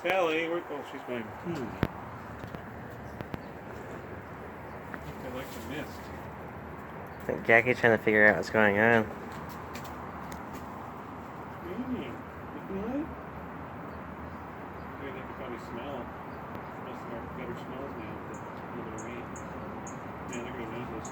Sally, where? Oh, she's going. I think I like the mist. I think Jackie's trying to figure out what's going on. It's raining. Isn't it? They can probably smell. Most of our better smells now with a little bit of rain. Man, look at their noses.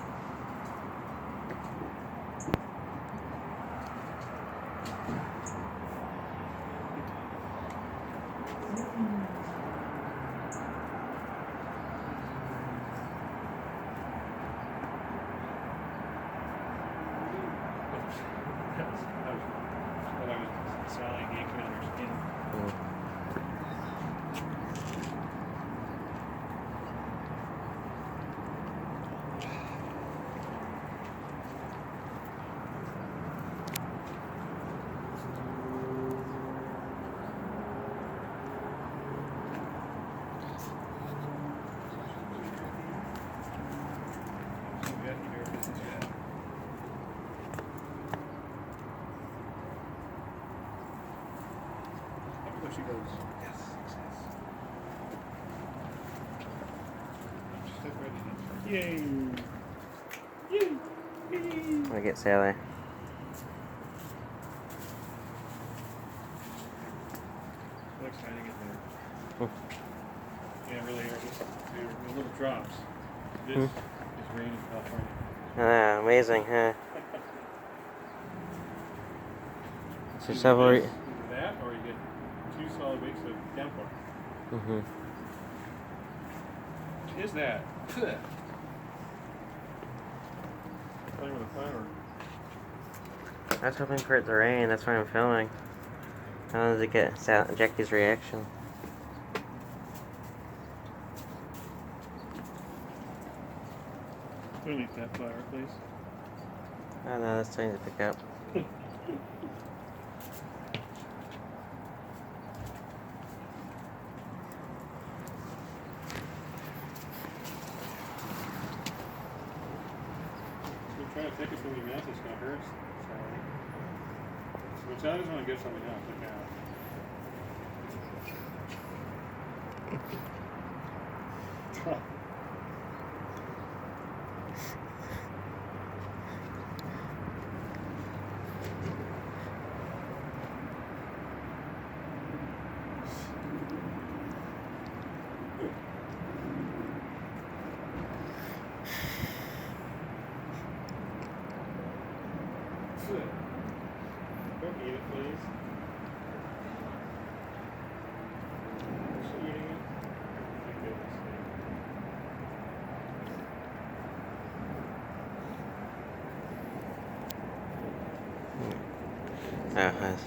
That was Sally yanking on her skin. She goes, yes, success. Step right in. Yay! Yay! Yay! I'm gonna get Sally. Looks trying to get there. Yeah, really, they're little drops. This is rain in California. Ah, amazing, huh? So Either several. this, either that, or you get 2 solid weeks of downpour. What is that? Playing with a firework. I was hoping for it to rain. That's why I'm filming. I wanted to get Jackie's reaction. Underneath that flower, please. Oh no, that's starting to pick up. We're trying to take it from your mouth, it's gonna hurt. Sorry. Which I just want to get something else. Look out. Don't eat it, please. Is she eating it? My goodness. Oh, nice.